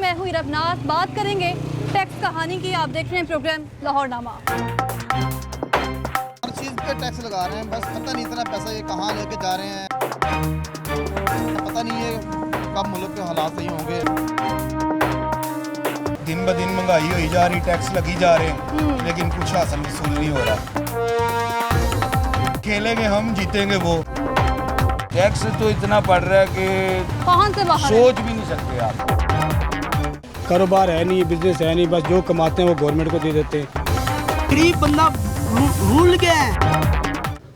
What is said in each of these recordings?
मैं हूँ रबनाथ। बात करेंगे टैक्स कहानी की। आप देख रहे हैं प्रोग्राम लाहौरनामा। हर चीज़ पे टैक्स लगा रहे हैं, बस पता नहीं इतना पैसा ये कहाँ लेके जा रहे हैं। पता नहीं ये कब मुल्क के हालात सही होंगे। दिन ब दिन महंगाई हुई जा रही, टैक्स लगी जा रहे हैं, लेकिन कुछ हासिल वसूल नहीं हो रहा। खेलेंगे हम, जीतेंगे वो। टैक्स तो इतना पड़ रहा है कि कौन से बाहर सोच भी नहीं सकते आप। कारोबार है नहीं, बिजनेस है नहीं, बस जो कमाते हैं वो गवर्नमेंट को दे देते हैं। गरीब बंदा भूल गया है।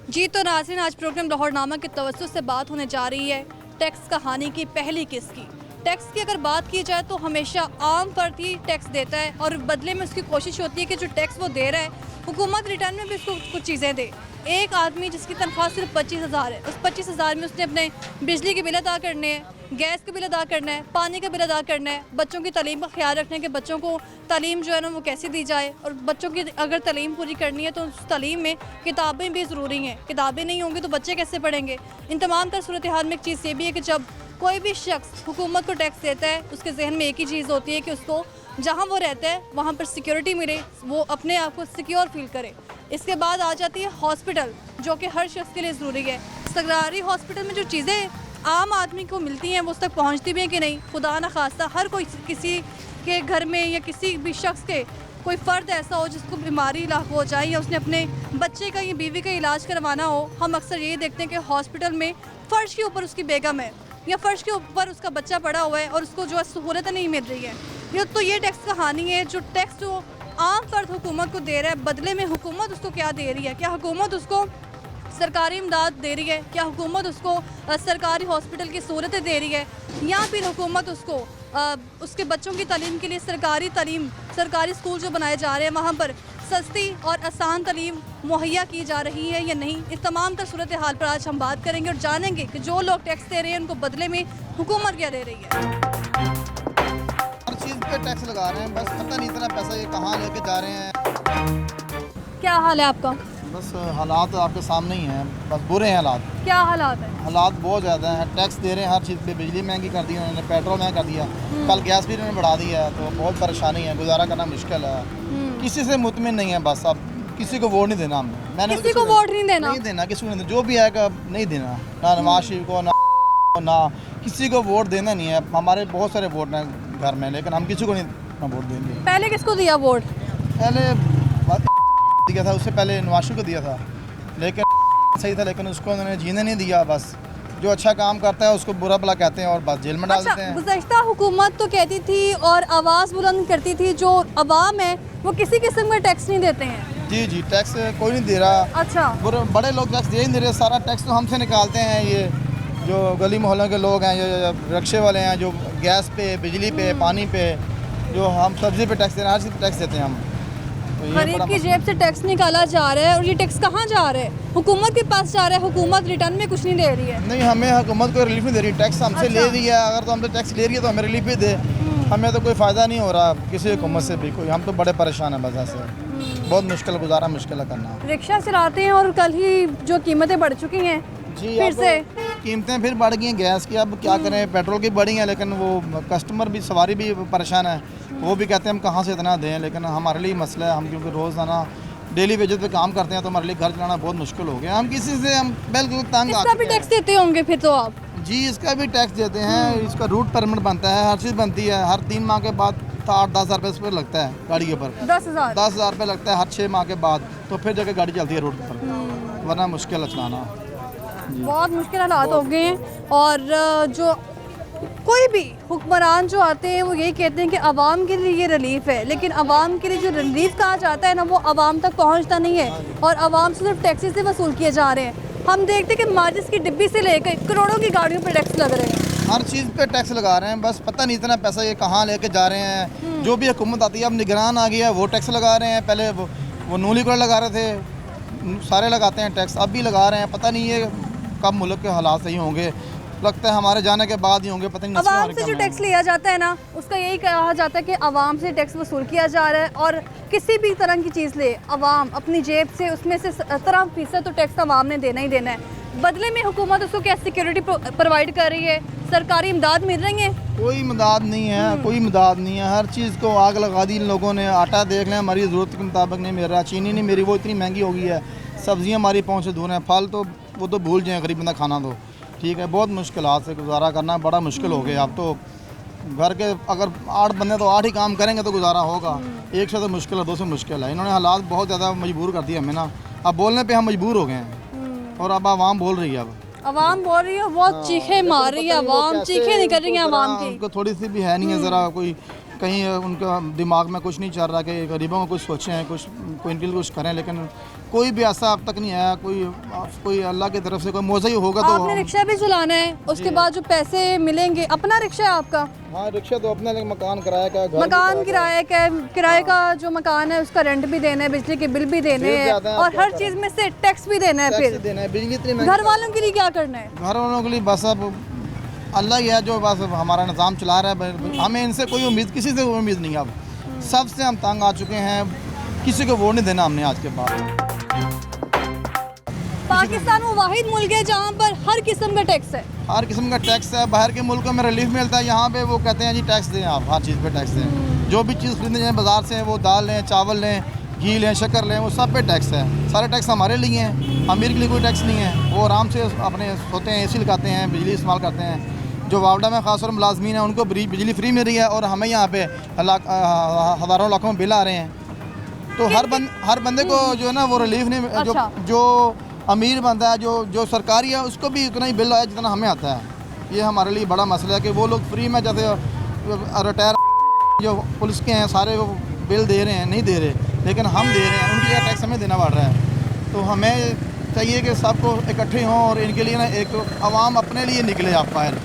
जी तो नाज़रीन, आज प्रोग्राम लाहौरनामा के तवज्जो से बात होने जा रही है टैक्स कहानी की पहली किस्त की। टैक्स की अगर बात की जाए तो हमेशा आम फर्द ही टैक्स देता है और बदले में उसकी कोशिश होती है कि जो टैक्स वो दे रहा है हुकूमत रिटर्न में भी उसको कुछ चीज़ें दे। एक आदमी जिसकी तनख्वाह सिर्फ 25,000 है, उस 25,000 में उसने अपने बिजली के बिल अदा करने हैं, गैस के बिल अदा करना है, पानी का बिल अदा करना है, बच्चों की तालीम का ख्याल रखना है कि बच्चों को तालीम जो है ना वो कैसे दी जाए, और बच्चों की अगर तालीम पूरी करनी है तो उस तालीम में किताबें भी ज़रूरी हैं। किताबें नहीं होंगी तो बच्चे कैसे पढ़ेंगे। इन तमाम तर सूरत हाल में एक चीज़ ये भी है कि जब कोई भी शख्स हुकूमत को टैक्स देता है उसके जहन में एक ही चीज़ होती है कि उसको जहाँ वो रहता है वहाँ पर सिक्योरिटी मिले, वो अपने आप को सिक्योर फील करे। इसके बाद आ जाती है हॉस्पिटल, जो कि हर शख्स के लिए ज़रूरी है। सरकारी हॉस्पिटल में जो चीज़ें आम आदमी को मिलती हैं वो उस तक पहुँचती भी हैं कि नहीं, खुदा न खास्ता हर कोई किसी के घर में या किसी भी शख्स के कोई फ़र्द ऐसा हो जिसको बीमारी लाक हो जाए या उसने अपने बच्चे का या बीवी का इलाज करवाना हो, हम अक्सर यही देखते हैं कि हॉस्पिटल में फ़र्श के ऊपर उसकी बेगम है या फ़र्श के ऊपर उसका बच्चा पड़ा हुआ है और उसको जो है सहूलतें नहीं मिल रही है। ये टैक्स कहानी है। जो टैक्स जो आम फर्द हुकूमत को दे रहा है, बदले में हुकूमत उसको क्या दे रही है? क्या हुकूमत उसको सरकारी इमदाद दे रही है? क्या हुकूमत उसको सरकारी हॉस्पिटल की सहूलतें दे रही है? या फिर हुकूमत उसको उसके बच्चों की तालीम के लिए सरकारी स्कूल जो बनाए जा रहे हैं वहाँ पर सस्ती और आसान तालीम मुहैया की जा रही है या नहीं? इस तमाम तर सूरत हाल पर आज हम बात करेंगे और जानेंगे कि जो लोग टैक्स दे रहे हैं उनको बदले में हुकूमत क्या दे रही है। हर चीज़ पे टैक्स लगा रहे हैं, बस पता नहीं इतना पैसा ये कहाँ लेके जा रहे हैं। क्या हाल है आपका? बस हालात आपके सामने ही हैं, बस बुरे हैं हालात। क्या हालात है? हालात बहुत ज़्यादा हैं। टैक्स दे रहे हैं हर चीज़ पे, बिजली महंगी कर दी उन्होंने, पेट्रोल महंगा कर दिया, कल गैस भी उन्होंने बढ़ा दिया है, तो बहुत परेशानी है, गुजारा करना मुश्किल है। किसी से मुतमिन नहीं है, बस अब किसी को वोट नहीं देना हमने। मैंने किसी को वोट नहीं देना किसी को नहीं देना, जो भी आएगा नहीं देना, ना नवाज शरीफ को ना किसी को वोट देना नहीं है। हमारे बहुत सारे वोट हैं घर में, लेकिन हम किसी को नहीं वोट देंगे। पहले किसको दिया वोट? पहले दिया था, उससे पहले नवाज शरीफ को दिया था, लेकिन सही था, लेकिन उसको उन्होंने जीने नहीं दिया। बस जो अच्छा काम करता है उसको बुरा भला कहते हैं और बस जेल में डाल देते हैं। गुज़श्ता हुकूमत तो कहती थी और आवाज़ बुलंद करती थी जो अवाम है वो किसी किस्म का टैक्स नहीं देते हैं। जी टैक्स कोई नहीं दे रहा। अच्छा, बड़े लोग टैक्स दे ही नहीं रहे, सारा टैक्स तो हमसे निकालते हैं। ये जो गली मोहल्लों के लोग हैं, जो रिक्शे वाले हैं, जो गैस पे, बिजली पे, पानी पे, जो हम सब्जी पे टैक्स दे रहे हैं, हर चीज़ पे टैक्स देते हैं हम। तो ये गरीब की जेब से टैक्स निकाला जा रहा है और ये टैक्स कहाँ जा रहा है? हुकूमत के पास जा रहा है, हुकूमत रिटर्न में कुछ नहीं दे रही है। नहीं, हमें हुकूमत को रिलीफ नहीं दे रही, टैक्स हमसे ले रही है। अगर तो हमसे टैक्स ले रही है तो हमें रिलीफ भी दे। हमें तो कोई फ़ायदा नहीं हो रहा किसी हुकूमत से भी कोई। हम तो बड़े परेशान हैं वजह से, बहुत मुश्किल गुजारा मुश्किल है करना। रिक्शा चलाते हैं और कल ही जो कीमतें बढ़ चुकी हैं जी, फिर से कीमतें फिर बढ़ गई हैं गैस की। अब क्या करें, पेट्रोल की बढ़ी हैं, लेकिन वो कस्टमर भी, सवारी भी परेशान है। वो भी कहते हैं हम कहाँ से इतना दें, लेकिन हमारे लिए मसला है। हम क्योंकि रोज़ाना डेली वेजेस पे काम करते हैं तो हमारे लिए घर चलाना बहुत मुश्किल हो गया। हम किसी से हम बिल्कुल तंग आ इसका भी चुके टैक्स देते होंगे फिर तो आप? हैं। जी, इसका भी टैक्स देते हैं, इसका रूट परमिट बनता है, हर चीज़ बनती है। हर 3 माह के बाद 8-10 हज़ार रुपये इस पर लगता है गाड़ी के ऊपर। 10,000 रुपये लगता है हर 6 माह के बाद, तो फिर जाकर गाड़ी चलती है रोड पर, वरना मुश्किल है चलाना। बहुत मुश्किल हालात हो गए हैं। और जो कोई भी हुक्मरान जो आते हैं वो यही कहते हैं कि आवाम के लिए ये रिलीफ है, लेकिन आवाम के लिए जो रिलीफ कहा जाता है ना वो आवाम तक पहुंचता नहीं है और आवाम से सिर्फ टैक्सी से वसूल किए जा रहे हैं। हम देखते हैं कि माचिस की डिब्बी से लेकर करोड़ों की गाड़ियों पर टैक्स लग रहे हैं। हर चीज़ पे टैक्स लगा रहे हैं, बस पता नहीं इतना पैसा ये कहाँ लेके जा रहे हैं। जो भी हुकूमत आती है, अब निगरान आ गया है, वो टैक्स लगा रहे हैं। पहले वो नूली को लगा रहे थे, सारे लगाते हैं टैक्स, अब भी लगा रहे हैं। पता नहीं ये कब मुल्क के हालात सही होंगे, लगता है हमारे जाने के बाद ही होंगे, पता नहीं। आवाम से जो टैक्स लिया जाता है ना उसका यही कहा जाता है कि आवाम से टैक्स वसूल किया जा रहा है और किसी भी तरह की चीज़ ले आवाम अपनी जेब से उसमें से 17% तो टैक्स आवाम ने देना ही देना है। बदले में हुकूमत उसको क्या सिक्योरिटी प्रोवाइड कर रही है, सरकारी इमदाद मिल रही है? कोई इमदाद नहीं है, कोई इमदाद नहीं है। हर चीज़ को आग लगा दी इन लोगों ने। आटा देख लें, हमारी ज़रूरत के मुताबिक नहीं मिल रहा, चीनी नहीं मेरी, वो इतनी महंगी हो गई है। सब्जियां हमारी पहुंच से दूर हैं, फल तो वो तो भूल जाएं, गरीब बंदा खाना तो ठीक है। बहुत मुश्किलात से गुजारा करना बड़ा मुश्किल हो गया। अब तो घर के अगर 8 बंदे तो 8 ही काम करेंगे तो गुजारा होगा। एक से तो मुश्किल है, 2 से मुश्किल है। इन्होंने हालात बहुत ज़्यादा मजबूर कर दिया हमें ना। अब बोलने पे हम मजबूर हो गए हैं और अब आवाम बोल रही है। अब आवाम बोल रही है, बहुत चीखें मार रही है आवाम, चीखें निकल रही हैं आवाम की। उनको थोड़ी सी भी है नहीं है, ज़रा कोई कहीं उनका दिमाग में कुछ नहीं चल रहा कि गरीबों को कुछ सोचें, कुछ कोई इनके लिए कुछ करें, लेकिन कोई भी ऐसा अब तक नहीं आया। कोई अल्लाह की तरफ से कोई मौज़ा ही होगा तो। आपने रिक्शा भी चलाना है, उसके बाद जो पैसे मिलेंगे, अपना रिक्शा है आपका? हाँ, रिक्शा तो अपना, लेकिन मकान किराया का, मकान किराए का जो मकान है उसका रेंट भी देना है, बिजली के बिल भी देने हैं और हर चीज़ में से टैक्स भी देना है। फिर देना है, बिजली इतनी घर वालों के लिए क्या करना है? घर वालों के लिए बस अब अल्लाह ही है जो बस हमारा निज़ाम चला रहा है। हमें इनसे कोई उम्मीद, किसी से कोई उम्मीद नहीं है। अब सबसे हम तंग आ चुके हैं, किसी को वोट नहीं देना हमने आज के बाद। पाकिस्तान वो वाहिद मुल्क है जहाँ पर हर किस्म का टैक्स है। हर किस्म का टैक्स है। बाहर के मुल्कों में रिलीफ मिलता है, यहाँ पे वो कहते हैं जी टैक्स दें, आप हर चीज़ पे टैक्स दें। जो भी चीज़ खरीदने जाएँ बाज़ार से, वो दाल लें, चावल लें, घी लें, शक्कर लें, वो सब पे टैक्स है। सारे टैक्स हमारे लिए हैं, अमीर के लिए कोई टैक्स नहीं है। वो आराम से अपने सोते हैं, AC लगाते हैं, बिजली इस्तेमाल करते हैं। जो वावडा में ख़ासतौर मुलाजमीन है उनको बिजली फ्री मिल रही है और हमें यहाँ पे हज़ारों लाखों में बिल आ रहे हैं। तो हर बंदे को जो है ना वो रिलीफ नहीं। अच्छा। जो अमीर बंदा है, जो सरकारी है, उसको भी उतना ही बिल आया जितना हमें आता है। ये हमारे लिए बड़ा मसला है कि वो लोग फ्री में, जैसे रिटायर जो पुलिस के हैं सारे वो बिल दे रहे हैं, नहीं दे रहे, लेकिन हम दे रहे हैं, उनके लिए टैक्स हमें देना पड़ रहा है। तो हमें चाहिए कि सबको इकट्ठे हों और इनके लिए ना एक आवाम अपने लिए निकले। आप बाहर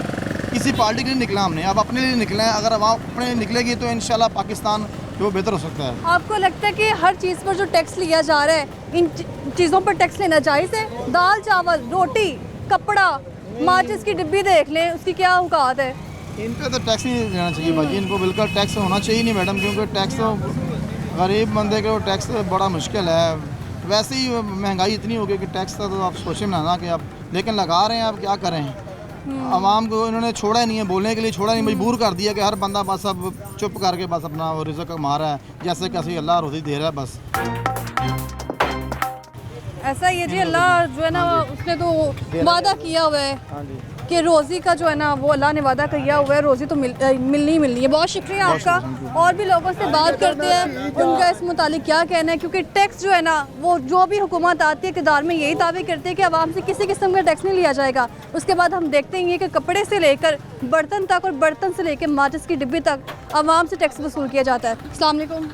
किसी पार्टी के लिए निकला हमने, अब अपने लिए निकले हैं। अगर आवाम अपने लिए निकलेगी तो इंशाल्लाह पाकिस्तान जो बेहतर हो सकता है। आपको लगता है कि हर चीज़ पर जो टैक्स लिया जा रहा है, इन चीज़ों पर टैक्स लेना जायज़ है? दाल, चावल, रोटी, कपड़ा, माचिस की डिब्बी देख लें, उसकी क्या औकात है? इन पे तो टैक्स नहीं देना चाहिए भाई, इनको बिल्कुल टैक्स होना चाहिए नहीं मैडम, क्योंकि टैक्स तो गरीब बंदे के टैक्स बड़ा मुश्किल है। वैसे ही महंगाई इतनी हो गई कि टैक्स का तो आप सोचें ना कि आप, लेकिन लगा रहे हैं, आप क्या करें। आवाम को इन्होंने छोड़ा नहीं है, बोलने के लिए छोड़ा नहीं, मजबूर कर दिया कि हर बंदा बस अब चुप करके बस अपना वो रिज़्क़ कमा रहा है, जैसे कैसे अल्लाह रोज़ी दे रहा है बस। ऐसा ही है जी, अल्लाह जो है ना उसने तो वादा किया हुआ है कि रोज़ी का जो है ना वो अल्लाह ने वादा किया हुआ है, रोज़ी तो मिलनी ही मिलनी है। बहुत शुक्रिया आपका। और भी लोगों से बात करते हैं, उनका इस मुतालिक क्या कहना है, क्योंकि टैक्स जो है ना वो जो भी हुकूमत आती है इक़्तिदार में यही दावे करती है कि आवाम से किसी किस्म का टैक्स नहीं लिया जाएगा। उसके बाद हम देखते हैं कि कपड़े से लेकर बर्तन तक और बर्तन से लेकर माचिस की डिब्बी तक आवाम से टैक्स वसूल किया जाता है। अस्सलाम वालेकुम,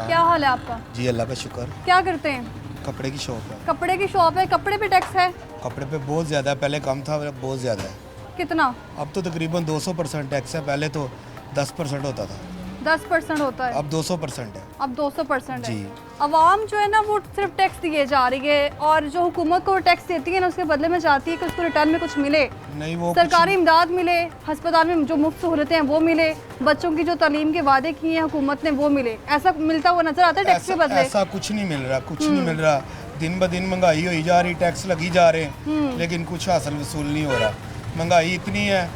क्या हाल है आपका? जी अल्लाह का शुक्र। क्या करते हैं? कपड़े की शॉप है। कपड़े की शॉप है, कपड़े पे टैक्स है? कपड़े पे बहुत ज़्यादा है, पहले कम था, अब बहुत ज़्यादा है। कितना? अब तो तकरीबन 200% टैक्स है, पहले तो 10% होता था, 10% होता है, अब 200% है। अब 200% है। जी। आवाम जो है ना वो सिर्फ टैक्स दिए जा रही है और जो हुकूमत को टैक्स देती है ना उसके बदले में चाहती है कि उसको रिटर्न में कुछ मिले, नहीं वो सरकारी इमदाद मिले, अस्पताल में जो मुफ्त सहूलतें हैं वो मिले, बच्चों की जो तालीम के वादे किए हैं हुकूमत ने वो मिले। ऐसा मिलता हुआ नजर आता है टैक्स के बदले? ऐसा कुछ नहीं मिल रहा, कुछ नहीं मिल रहा। दिन ब दिन महंगाई हुई जा रही, टैक्स लगी जा रहे हैं, लेकिन कुछ हासिल वसूल नहीं हो रहा। महंगाई इतनी है,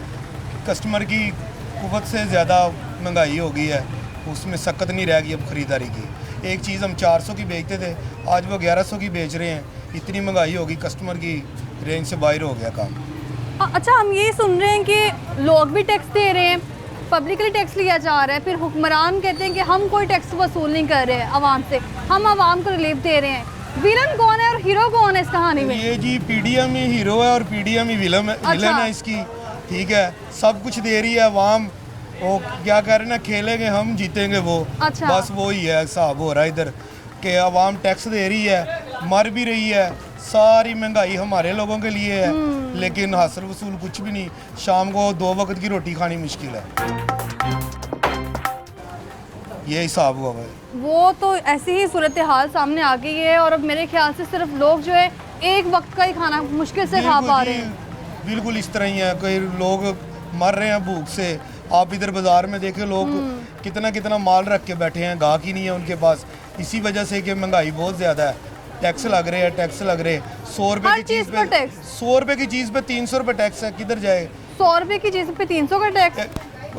कस्टमर की कुव्वत से ज़्यादा महंगाई हो गई है, उसमें सकत नहीं रह गई अब ख़रीदारी की। एक चीज़ हम 400 की बेचते थे, आज वो 1100 की बेच रहे हैं। इतनी महंगाई होगी, कस्टमर की रेंज से बाहर हो गया काम। अच्छा, हम ये सुन रहे हैं कि लोग भी टैक्स दे रहे हैं, पब्लिकली टैक्स लिया जा रहा है, फिर हुक्मरान कहते हैं कि हम कोई टैक्स वसूल नहीं कर रहे हैं आवाम से, हम आवाम को रिलीफ दे रहे हैं। विलन कौन है और हीरो कौन है इस कहानी में? ये जी PDM ही हीरो है और PDM ही विलन है इसकी, ठीक है। सब कुछ दे रही है आवाम, वो क्या कह रहे हैं ना, खेलेंगे हम जीतेंगे वो। अच्छा। बस वो ही है हिसाब हो रहा है इधर कि आवाम टैक्स दे रही है, मर भी रही है। सारी महंगाई हमारे लोगों के लिए है, लेकिन हासिल वसूल कुछ भी नहीं। शाम को 2 वक्त की रोटी खानी मुश्किल है, ये हिसाब हुआ है। वो तो ऐसी ही सूरत हाल सामने आ गई है और अब मेरे ख्याल से सिर्फ लोग जो है एक वक्त का ही खाना मुश्किल से खा पा रहे हैं। बिल्कुल इस तरह ही है, कोई लोग मर रहे हैं भूख से। आप इधर बाजार में देखें, लोग कितना कितना माल रख के बैठे हैं, गाहक ही नहीं है उनके पास, इसी वजह से कि महंगाई बहुत ज़्यादा है। टैक्स लग रहे हैं, टैक्स लग रहे हैं। 100 रुपए हर की चीज़ चीज़ पर पे टैक्स। 100 रुपए की चीज़ पे 300 रुपए टैक्स है, किधर जाए? 100 रुपए की चीज़ पे 300 का tax.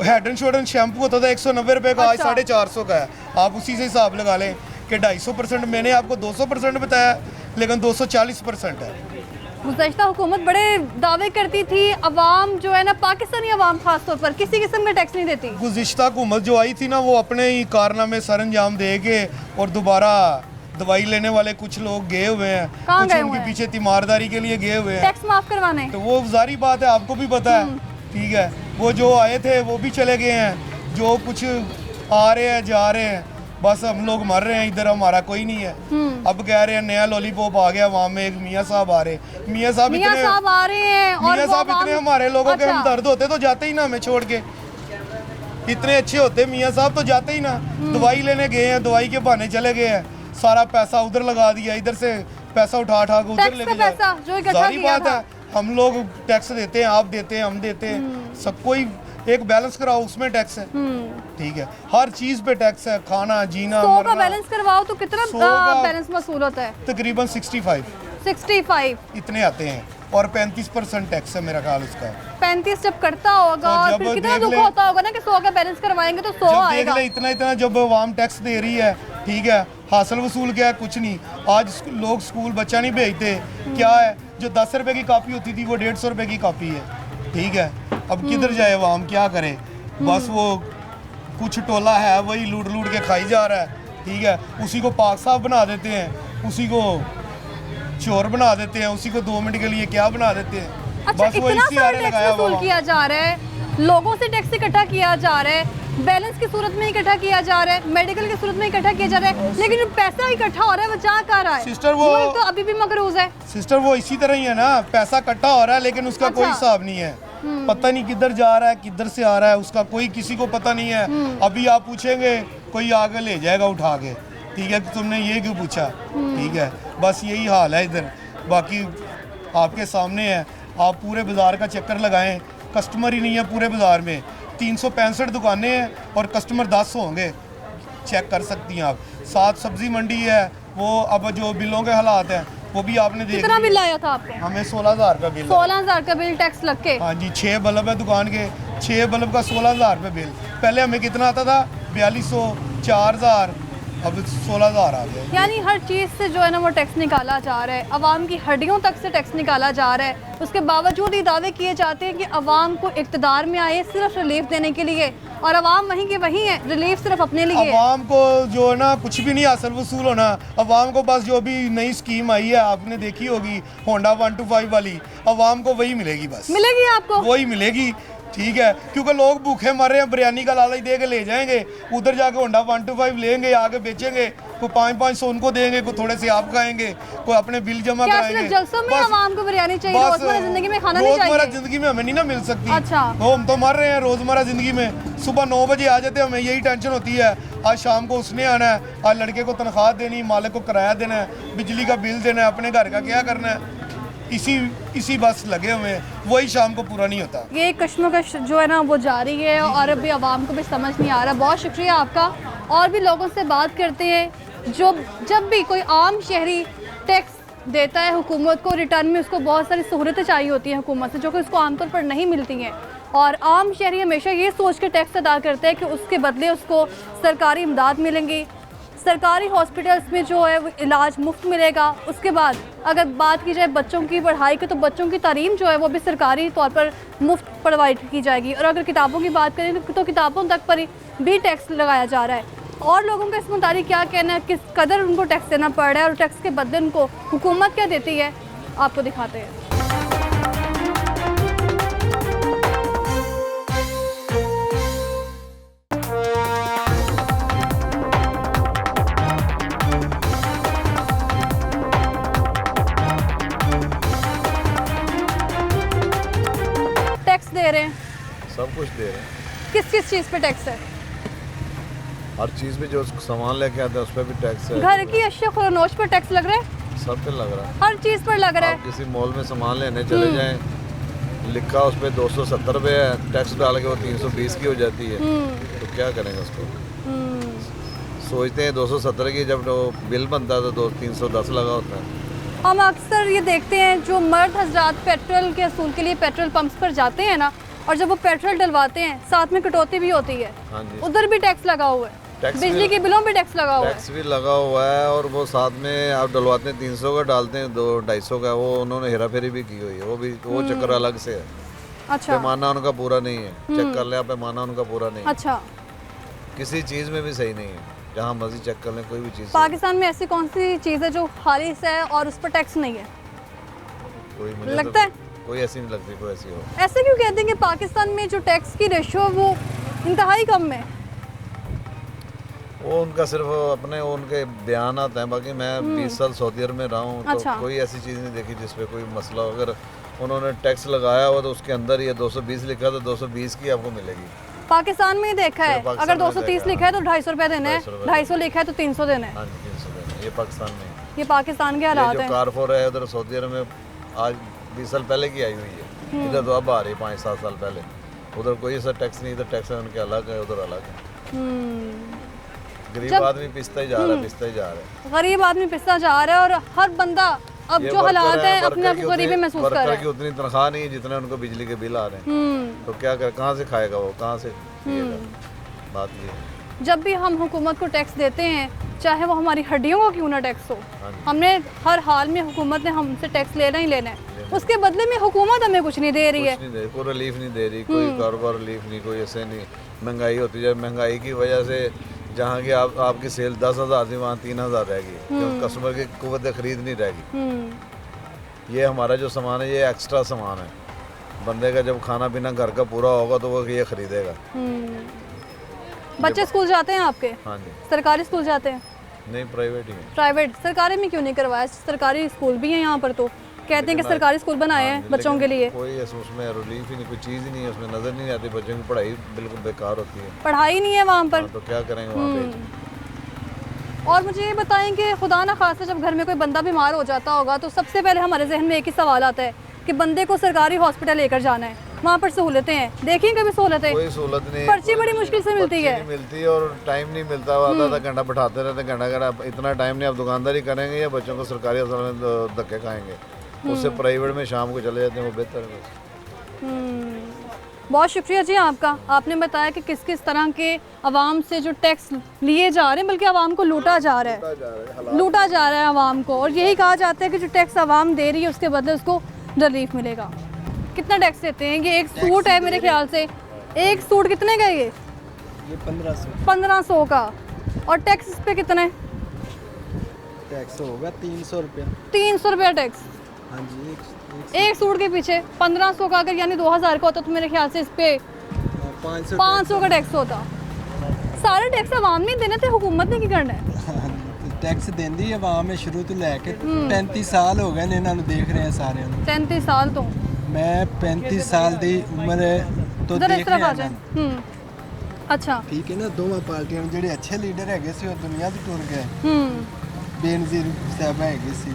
Head and shoulder shampoo होता था 190 रुपए का, आज अच्छा। 450 का है। आप उसी से हिसाब लगा लें कि 250%, मैंने आपको 200% बताया लेकिन 240% है। गुज़श्ता हुकूमत बड़े दावे करती थी, अवाम जो है ना, पाकिस्तानी अवाम खास तौर पर किसी किस्म का टैक्स नहीं देती। गुज़िश्ता हुकूमत जो आई थी ना, वो अपने ही कारनामे सर अंजाम दे के और दोबारा दवाई लेने वाले कुछ लोग गए हुए हैं, कहाँ कुछ गए उनके हुए हैं? पीछे तीमारदारी के लिए गए हुए हैं। टैक्स माफ करवाने। तो वो जारी बात है, आपको भी पता है, ठीक है। वो जो आए थे वो भी चले गए हैं, जो कुछ आ रहे हैं जा रहे हैं, बस हम लोग मर रहे हैं, इधर हमारा कोई नहीं है। अब कह रहे हैं नया लॉलीपॉप आ गया, वहाँ में एक मियाँ साहब आ रहे। मियाँ साहब मियाँ इतने साहब आ रहे हैं और मियाँ वो साहब इतने अवाम- हमारे लोगों के हम अच्छा। दर्द होते तो जाते ही ना हमें छोड़ के। इतने अच्छे होते मियाँ साहब तो जाते ही ना। दवाई लेने गए हैं, दवाई के बहाने चले गए हैं, सारा पैसा उधर लगा दिया, इधर से पैसा उठा उठा के उधर टैक्स लेके का पैसा जो जाए। इकट्ठा जारी किया बात था। है, हम लोग टैक्स देते हैं, आप देते हैं, हम देते हैं, सबको ही एक बैलेंस कराओ, उसमें टैक्स है, ठीक है। हर चीज पे टैक्स है, खाना जीना 100 का मरना। बैलेंस करवाओ तो कितना 100 का- बैलेंस वसूल होता है? तकरीबन 65 65। इतने आते हैं और 35% टैक्स है मेरा ख्याल उसका। 35 जब करता होगा तो और जब फिर कितना देख दुख ले- होता होगा ना कि 100 का बैलेंस करवाएंगे तो 100 जब देख आएगा। ले इतना इतना जब आवाम टैक्स दे रही है, ठीक है, हासिल वसूल क्या है? कुछ नहीं। आज लोग स्कूल बच्चा नहीं भेजते, क्या है, जो 10 रुपए की कॉपी होती थी वो 150 रुपए की कॉपी है, ठीक है। अब किधर जाए आवाम, क्या करे? बस वो कुछ टोला है वही लूट लूट के खाई जा रहा है, ठीक है। उसी को पाक साहब बना देते हैं, उसी को चोर बना देते हैं, उसी को 2 मिनट के लिए क्या बना देते हैं। अच्छा, बस वो इतना इसी सारा आरे टैक्स लगाया वसूल हुआ। किया जा रहा है, लोगों से टैक्स इकट्ठा किया जा रहा है, बैलेंस की सूरत में इकट्ठा किया जा रहा है, मेडिकल की सूरत में इकट्ठा किया जा रहा है, लेकिन जो पैसा इकट्ठा हो रहा है वो जा कहाँ रहा है? सिस्टर, वो- मुल्क तो अभी भी मकरूज है। सिस्टर वो इसी तरह ही है ना, पैसा इकट्ठा हो रहा है लेकिन उसका कोई अच्छा। हिसाब नहीं है। पता नहीं किधर जा रहा है, किधर से आ रहा है, उसका कोई किसी को पता नहीं है। अभी आप पूछेंगे कोई आगे ले जाएगा उठा के, ठीक है, कि तुमने ये क्यों पूछा, ठीक है। बस यही हाल है इधर। बाकी आपके सामने है, आप पूरे बाजार का चक्कर लगाएं, कस्टमर ही नहीं है पूरे बाजार में। 365 दुकानें हैं और कस्टमर 10 होंगे, चेक कर सकती हैं आप। 7 सब्जी मंडी है, वो अब जो बिलों के हालात हैं वो भी आपने देख कितना लिए। बिल आया था आपको? हमें 16,000 का बिल है। 16,000 का बिल टैक्स लग के। हाँ जी, 6 बल्ब है दुकान के, 6 बल्ब का 16,000 रुपये बिल। पहले हमें कितना आता था? 4200, 4,000, अब 16,000 आ गया। यानी हर चीज़ से जो है ना वो टैक्स निकाला जा रहा है, अवाम की हड्डियों तक से टैक्स निकाला जा रहा है। उसके बावजूद ये दावे किए जाते हैं कि अवाम को इक़्तिदार में आए सिर्फ रिलीफ देने के लिए, और अवाम वहीं के वहीं है, रिलीफ सिर्फ अपने लिए है। अवाम को जो है ना कुछ भी नहीं हासिल वसूल होना। अवाम को बस जो भी नई स्कीम आई है आपने देखी होगी, होंडा 125 वाली, अवाम को वही मिलेगी, बस मिलेगी आपको? वही मिलेगी, ठीक है। क्योंकि लोग भूखे मर रहे हैं, बिरयानी का लालच दे के ले जाएंगे, उधर जाके होंडा 125 लेंगे, आगे बेचेंगे, कोई 500 उनको देंगे, कोई थोड़े से आप खाएंगे, कोई अपने बिल जमा क्या कराएंगे। सिर्फ जलसों में बस- अवाम को बिरयानी चाहिए, बस रोजमर्रा जिंदगी में खाना नहीं रोजमर्रा चाहिए? जिंदगी में हमें नहीं ना मिल सकती। अच्छा। वो हम तो मर रहे हैं रोजमर्रा जिंदगी में। सुबह 9 बजे आ जाते हैं, हमें यही टेंशन होती है, आज शाम को उसने आना है, आज लड़के को तनख्वाह देनी, मालिक को किराया देना है, बिजली का बिल देना है, अपने घर का क्या करना है, इसी बस लगे हुए हैं, वही शाम को पूरा नहीं होता। ये कश्मकश जो है ना वो जारी है और अभी आवाम को भी समझ नहीं आ रहा। बहुत शुक्रिया आपका। और भी लोगों से बात करते हैं, जो जब भी कोई आम शहरी टैक्स देता है हुकूमत को, रिटर्न में उसको बहुत सारी सहूलतें चाहिए होती हैं हुकूमत से, जो कि उसको आमतौर पर नहीं मिलती हैं। और आम शहरी हमेशा ये सोच के टैक्स अदा करते हैं कि उसके बदले उसको सरकारी इमदाद मिलेंगी, सरकारी हॉस्पिटल्स में जो है वो इलाज मुफ्त मिलेगा। उसके बाद अगर बात की जाए बच्चों की पढ़ाई की, तो बच्चों की तालीम जो है वो भी सरकारी तौर पर मुफ्त प्रोवाइड की जाएगी। और अगर किताबों की बात करें तो किताबों तक पर भी टैक्स लगाया जा रहा है। और लोगों का इस मुताबिक क्या कहना है, किस कदर उनको टैक्स देना पड़ रहा है और टैक्स के बदले उनको हुकूमत क्या देती है, आपको दिखाते हैं। टैक्स दे रहे हैं, सब कुछ दे रहे हैं। किस किस चीज़ पे टैक्स है? हर चीज़ पे जो सामान लेके आते हैं उस पर भी टैक्स है। घर की अशिया खुरनोश पर टैक्स लग रहा है, सब पे लग रहा है। हर चीज़ पर लग रहा आप है। किसी मॉल में सामान लेने चले जाएं, लिखा उस पर 270 रुपये है, टैक्स डाल के वो 320 की हो जाती है, तो क्या करेंगे उसको? सोचते हैं 270 की, जब वो बिल बनता है तो 310 लगा होता है। हम अक्सर ये देखते हैं जो मर्द हजरात पेट्रोल के असूल के लिए पेट्रोल पंप्स पर जाते हैं ना, और जब वो पेट्रोल डलवाते हैं साथ में कटौती भी होती है, हाँ जी, उधर भी टैक्स लगा हुआ है, टैक्स बिजली भी- के बिलों पे टैक्स लगा हुआ है। टैक्स भी लगा हुआ है, और वो साथ में आप डलवाते हैं 300 का, डालते हैं 200-250 का। वो उन्होंने हेरा फेरी भी की हुई है, वो चक्कर अलग से है। अच्छा पैमाना उनका पूरा नहीं है, चेक कर ले आप, पैमाना उनका पूरा नहीं है। अच्छा, किसी चीज़ में भी सही नहीं है, जहाँ मर्जी चेक कर लें, कोई भी चीज़ पाकिस्तान में ऐसी कौन सी चीज़ है जो खालिश है और उस पर टैक्स नहीं है? कोई मुझे लगता है? कोई ऐसी नहीं लगती, कोई ऐसी हो। ऐसे क्यों कहते हैं कि पाकिस्तान में जो टैक्स की रेशो है वो इंतहाई कम है? वो उनका सिर्फ अपने उनके बयान आते हैं, बाकी मैं 20 साल सऊदी अरब में रहा हूँ, तो अच्छा। कोई ऐसी चीज़ नहीं देखी जिस पे कोई मसला हो। अगर उन्होंने टैक्स लगाया हुआ तो उसके अंदर ये 220 लिखा तो 220 की आपको मिलेगी। पाकिस्तान में ही देखा है, सिर्फ पाकिस्तान अगर में 230 देखा है। लिखा है तो 250 रुपये देना है, 250 250 लिखा है तो 300 देना है। हाँ जी, 300 देना। ये पाकिस्तान में है। ये पाकिस्तान के ये हालात जो हैं। कारफोर है उधर सऊदी अरब में आज 20 साल पहले की आई हुई है, इधर तो अब आ रही है 5-7 साल पहले। उधर कोई ऐसा टैक्स नहीं, इधर टैक्स है उनके अलग है, उधर अलग है। गरीब आदमी पिसता ही जा रहा है, पिसता ही जा रहा है। गरीब आदमी पिसता जा रहा है और हर बंदा अब ये जो हालात वर्कर है हैं, अपने आप वर्कर को की गरीबी उतनी- महसूस कर रहा वर्कर है। की उतनी तनख्वाह नहीं है जितने उनको बिजली के बिल आ रहे हैं, तो क्या कर, कहाँ से खाएगा वो, कहाँ से पिएगा? बात ये है। जब भी हम हुकूमत को टैक्स देते हैं, चाहे वो हमारी हड्डियों का क्यों ना टैक्स हो, हाँ जी। हमने हर हाल में हुकूमत ने हमसे टैक्स लेना ही लेना है। उसके बदले में हुकूमत हमें कुछ नहीं दे रही है। कुछ नहीं दे रही, कोई रिलीफ नहीं दे रही, कोई कारोबार रिलीफ नहीं, कोई ऐसे नहीं। महंगाई होती है, महंगाई की वजह से जहाँ की आपकी सेल 10,000 थी वहाँ 3,000 रहेगी, क्योंकि कस्टमर की कुव्वत खरीद नहीं रहेगी। ये हमारा जो सामान है ये एक्स्ट्रा सामान है, बंदे का जब खाना पीना घर का पूरा होगा तो वो ये खरीदेगा। बच्चे स्कूल जाते हैं आपके? हाँ जी, सरकारी स्कूल जाते हैं? नहीं प्राइवेट ही है। प्राइवेट? सरकारी में क्यों नहीं करवाया? सरकारी स्कूल भी है यहाँ पर, तो कहते हैं कि सरकारी स्कूल बनाए हैं हाँ, बच्चों के लेकिन लिए। कोई उसमें रिलीफ ही नहीं, कोई चीज़ ही नहीं है उसमें, नज़र नहीं आती। बच्चों की पढ़ाई बिल्कुल बेकार होती है। पढ़ाई नहीं है वहाँ पर। हाँ, तो क्या करेंगे वहाँ पे? और मुझे ये बताएं कि खुदा ना खास्ता जब घर में कोई बंदा बीमार हो जाता होगा तो सबसे पहले हमारे जहन में एक ही सवाल आता है कि बंदे को सरकारी हॉस्पिटल लेकर जाना है, वहाँ पर सहूलतें हैं। देखिए कभी सहूलतें? कोई सहूलत नहीं, पर्ची कोई बड़ी नहीं, मुश्किल से मिलती पर्ची है। नहीं मिलती और टाइम नहीं मिलता, आधा घंटा बैठाते रहते, घंटा इतना टाइम नहीं। आप दुकानदारी करेंगे या बच्चों को सरकारी अस्पताल में धक्के खाएंगे, उससे प्राइवेट में शाम को चले जाते हैं, वो बेहतर है बस। बहुत शुक्रिया जी आपका। आपने बताया कि किस किस तरह के आवाम से जो टैक्स लिए जा रहे हैं, बल्कि आवाम को लूटा जा रहा है, लूटा जा रहा है आवाम को। और यही कहा जाता है कि जो टैक्स आवाम दे रही है उसके बदले उसको रिलीफ मिलेगा। कितना टैक्स देते हैं? ये एक सूट है मेरे ख्याल से, एक सूट कितने का है ये 1500 का, और टैक्स इस पे कितना है? टैक्स होगा 300 रुपया। 300 रुपया टैक्स हाँ जी, एक सूट के पीछे। 1500 का अगर यानी 2000 का होता तो मेरे ख्याल से इस पे 500 का टैक्स होता। सारे टैक्स आवाम नहीं देने थे, हुकूमत ने की करना है? टैक्स देंदी आवाम है शुरू तो लैके 35 साल हो गए ने इन्हां नूं देख रहे हैं सारे नूं। 33 साल तो मैं 35 साल दी उम्र है तो जरा इस देख तरफ रहा आ जाए। अच्छा। ठीक है ना, दोवां पार्टियां ने ਜਿਹੜੇ अच्छे लीडर हैगे ਸੀ ਉਹ ਦੁਨੀਆ ਤੋਂ ਟੁਰ ਗਏ। ਬੇਨਜ਼ੀਰ ਸਾਹਿਬ ਹੈਗੇ ਸੀ,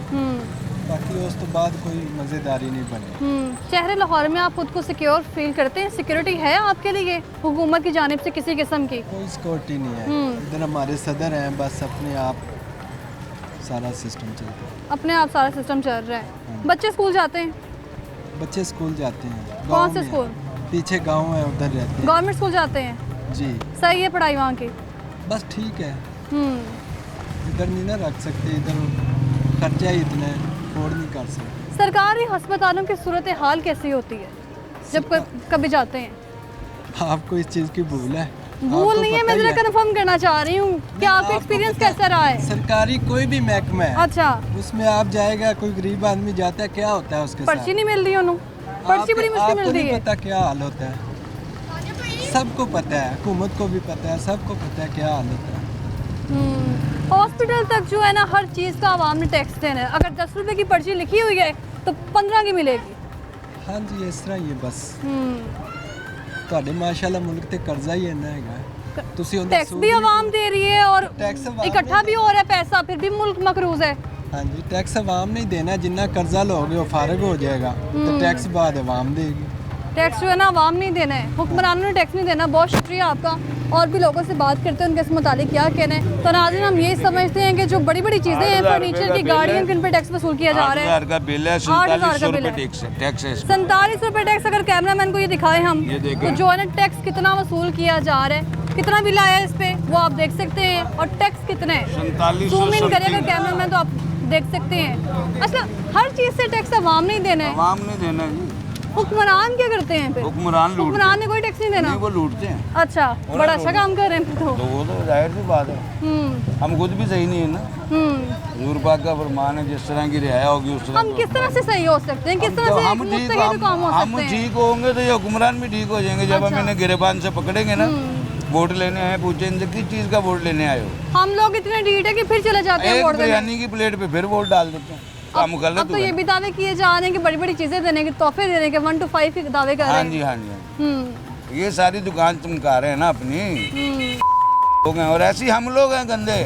बाकी उस तो बाद कोई मज़ेदारी नहीं बनी। शहर लाहौर में आप खुद को सिक्योर फील करते हैं? सिक्योरिटी है आपके लिए हुकूमत की जानिब से किसी किस्म की? कोई सिक्योरिटी नहीं है। इधर हमारे सदर हैं, बस अपने आप सारा सिस्टम चलता है। अपने आप सारा सिस्टम चल रहा है। बच्चे स्कूल जाते हैं? बच्चे स्कूल जाते हैं। कौन गाँव से में स्कूल? पीछे गांव है, उधर रहते हैं। गवर्नमेंट स्कूल जाते हैं? जी, सही है पढ़ाई वहाँ की? बस ठीक है। हम्म। इधर नहीं ना रख सकते, इधर खर्चा ही इतना है, अफोर्ड नहीं कर सकते। सरकारी अस्पतालों की सूरत हाल कैसी होती है जब कभी जाते हैं? आपको इस चीज़ की भूल है? भूल आपको नहीं है, पता मैं ही जरा है। कंफर्म करना चाह रही हूँ कि आपका आपको एक्सपीरियंस पता है, कैसा रहा है? सरकारी कोई भी महकमा है, अच्छा। उसमें आप जाएगा, कोई गरीब आदमी जाता है, क्या होता है उसके पर्ची नहीं मिल रही उन्होंने? पर्ची बड़ी मुश्किल मिलती नहीं है। पता क्या हाल होता है, सबको पता है, हुकूमत को भी पता है, सबको पता है क्या हाल होता है। हॉस्पिटल तक जो है ना हर चीज़ का आवाम ने टैक्स देना है। अगर 10 रुपए की पर्ची लिखी हुई है तो 15 की मिलेगी। हाँ जी, इस तरह ही है बस। ਤੁਹਾਡੇ माशाल्लाह मुल्क ते कर्जा ही इन्ना हैगा, ਤੁਸੀਂ ਉਹਦਾ टैक्स सूद भी नहीं आवाम दे रही है और टैक्स आवाम इकट्ठा नहीं भी हो रहा है पैसा, फिर भी मुल्क मकरूज है। हाँ जी, टैक्स आवाम नहीं देना, जितना कर्जा लोगे वो फारग हो जाएगा, तो टैक्स बाद आवाम देगी। टैक्स जो है ना आवाम नहीं देना है, हुक्मरानों ने टैक्स नहीं देना। बहुत शुक्रिया आपका। और भी लोगों से बात करते हैं उनके इस मुतालिक क्या कहना है। तो नाज़रीन, हम यही समझते हैं कि जो बड़ी बड़ी चीज़ें हैं, फर्नीचर की गाड़ियों के, इन पर टैक्स वसूल किया जा रहा है। 8,000 का बिल है, 8,000 का बिल है, टैक्स है। 47 रुपये टैक्स। अगर कैमरामैन को ये दिखाएं हम, तो जो है ना टैक्स कितना वसूल किया जा रहा है, कितना बिल आया है इस पे, वो आप देख सकते हैं। और टैक्स कितना है, 4700 जूम इन करेगा कैमरामैन तो आप देख सकते हैं। अच्छा, हर चीज़ से टैक्स आवाम नहीं देना है, आवाम नहीं देना जी, हुक्मरान क्या करते हैं फिर? हुक्मरान हुक्मरान ने कोई टैक्स नहीं देना। नहीं, वो लूटते हैं। अच्छा, बड़ा अच्छा काम कर रहे हैं फिर तो वो तो जाहिर सी बात है, हम खुद भी सही नहीं है ना। हजूर पाक का फरमान है, जिस तरह की रियाया होगी उस तरह हम किस तरह से सही हो सकते हैं, किस तरह से हम मुस्तकिल काम हो हम सकते हैं? ठीक होंगे तो ये हुक्मरान भी ठीक हो जाएंगे। जब हम इन्हें गिरेबान से पकड़ेंगे ना, वोट लेने आए, पूछे इनसे किस चीज़ का वोट लेने आए हो, हम लोग इतने ढीठ है कि फिर चले जाते हैं एक वोट देने। बिरयानी की प्लेट पे फिर वोट डाल देते हैं। काम गलत अब तो हुआ ये भी दावे किए जा रहे हैं कि बड़ी बड़ी चीजें देने के, तोहफे देने के, 1 to 5 के दावे कर रहे हाँ हैं। जी, हाँ जी, हाँ हम्म, जी। ये सारी दुकान चमका रहे हैं ना अपनी लोग हैं, और ऐसे ही हम लोग हैं गंदे,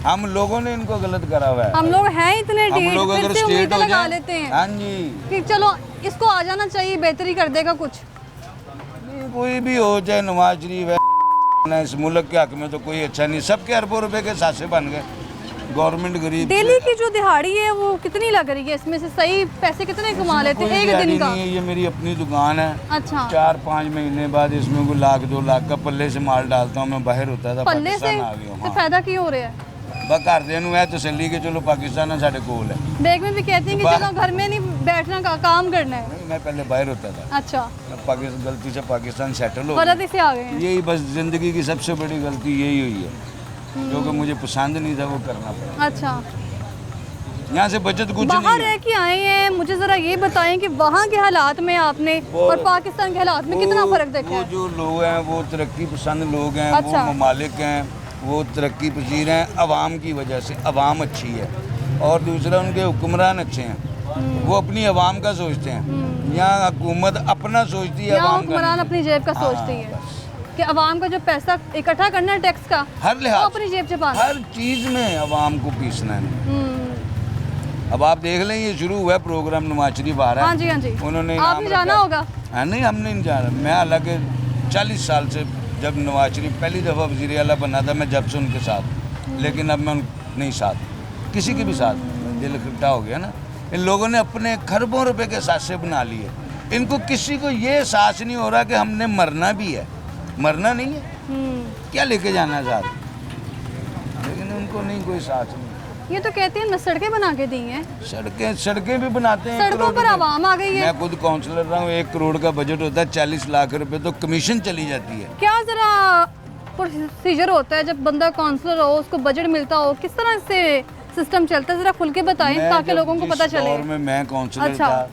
हम लोगों ने इनको गलत करा हुआ है। हम लोग हैं इतने हम ढीठ, लोग फिर अगर से स्टेट उम्मीदें हो लगा जाए, लेते हैं हाँ जी, कि चलो इसको आ जाना चाहिए, बेहतरी कर देगा कुछ। कोई भी हो, चाहे नवाज शरीफ है ना, इस मुल्क के हक में तो कोई अच्छा नहीं। सबके अरबों रुपए के सासे बन गए, गवर्नमेंट गरीब। डेली की जो दिहाड़ी है वो कितनी लग रही है, इसमें से सही पैसे कितने कमा लेते हैं एक दिन का? नहीं है, ये मेरी अपनी दुकान है। अच्छा, 4-5 महीने बाद इसमें कोई 1,00,000-2 लाख का पल्ले से माल डालता हूँ। मैं बाहर होता था, पल्ले से पाकिस्तान आ गया तो हूँ। फायदा क्यों हो रहा है? बस घर देनु है तसल्ली के, चलो पाकिस्तान है साढ़े कोल है। बैग में भी कहते हैं कि चलो घर में नहीं बैठना का काम करना है। नहीं, मैं पहले बाहर होता था, अच्छा, अब पाकिस्तान गलती से पाकिस्तान सेटल हो गलती से आ गए हैं। यही बस ज़िंदगी की सबसे बड़ी गलती यही हुई है, जो कि मुझे पसंद नहीं था वो करना पड़ा। अच्छा, यहाँ से बचत कुछ बाहर नहीं रह है। के आए हैं, मुझे ज़रा ये बताएं कि वहाँ के हालात में आपने और पाकिस्तान के हालात में कितना फ़र्क देखा वो है? जो लोग हैं वो तरक्की पसंद लोग हैं, अच्छा। वो ममालिक हैं, वो तरक्की पसीर हैं अवाम की वजह से। अवाम अच्छी है और दूसरा उनके हुक्मरान अच्छे हैं, वो अपनी अवाम का सोचते हैं। यहाँ हुकूमत अपना सोचती है, यहाँ अवाम का हुक्मरान नहीं। अपनी जेब का हाँ, सोचती है बस। कि अवाम का जो पैसा इकट्ठा करना है टैक्स का, हर वो लिहाज अपनी जेब से पाना। हर चीज़ में अवाम को पीसना है। हम्म, अब आप देख लें, ये शुरू हुआ है प्रोग्राम, नवाज शरीफ आ रहा है। हाँ जी, हाँ जी। उन्होंने आपने इनाम जाना रखा। होगा? हाँ, नहीं हमने नहीं जाना। मैं हालांकि 40 साल से, जब नवाज शरीफ पहली दफ़ा वज़ीर आला बना था, मैं जब से उनके साथ, लेकिन अब मैं नहीं साथ, किसी के भी साथ दिल इकट्ठा हो गया ना। इन लोगों ने अपने खरबों रुपए के सासे बना लिए। इनको किसी को ये एहसास नहीं हो रहा कि हमने मरना भी है, मरना नहीं है, क्या लेके जाना है साथ, लेकिन उनको नहीं कोई एहसास नहीं। ये तो कहते हैं मैं सड़कें बना के दी हैं, सड़कें भी बनाते हैं। सड़कों पर आवाम आ गई है। मैं खुद काउंसलर रहा हूँ, 1 करोड़ का बजट होता है, 40 लाख रुपए तो कमीशन चली जाती है। क्या ज़रा प्रोसीजर होता है जब बंदा काउंसलर हो, उसको बजट मिलता हो, किस तरह से सिस्टम चलता है, ज़रा खुल के बताएं ताकि लोगों को पता चले। दौर में मैं काउंसलर अच्छा। था,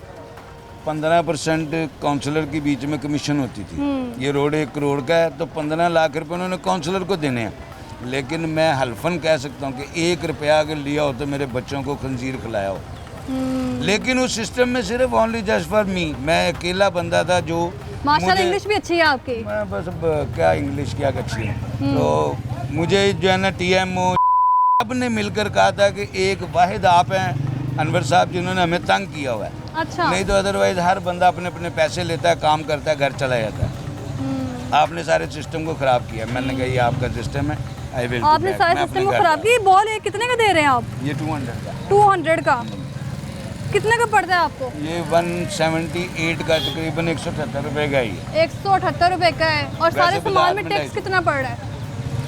15% काउंसलर के बीच में कमीशन होती थी। ये रोड 1 करोड़ का है तो 15 लाख रुपए उन्होंने काउंसलर को देने हैं। लेकिन मैं हल्फन कह सकता हूँ कि 1 रुपया अगर लिया हो तो मेरे बच्चों को खंजीर खिलाया हो। लेकिन उस सिस्टम में सिर्फ ओनली जस्ट फॉर मी, मैं अकेला बंदा था जो माशाल्लाह इंग्लिश भी अच्छी है आपकी। मैं बस अब क्या इंग्लिश क्या अच्छी है। तो मुझे जो है ना TMO सब ने मिलकर कहा था कि एक वाहिद आप हैं अनवर साहब जिन्होंने हमें तंग किया हुआ है। अच्छा, नहीं तो अदरवाइज हर बंदा अपने अपने पैसे लेता है, काम करता है, घर चला जाता है। आपने सारे सिस्टम को ख़राब किया। मैंने कहा ये आपका सिस्टम है, आई विल आपने सारे सिस्टम को खराब किया। बॉल ये कितने का दे रहे हैं आप? ये 200 का। 200 का कितने का पड़ता है आपको? ये 178 का तकरीबन 178 रुपये का ही है। 178 रुपए का है। और सारे वैसे सामान में बाजार में टैक्स कितना पड़ रहा है?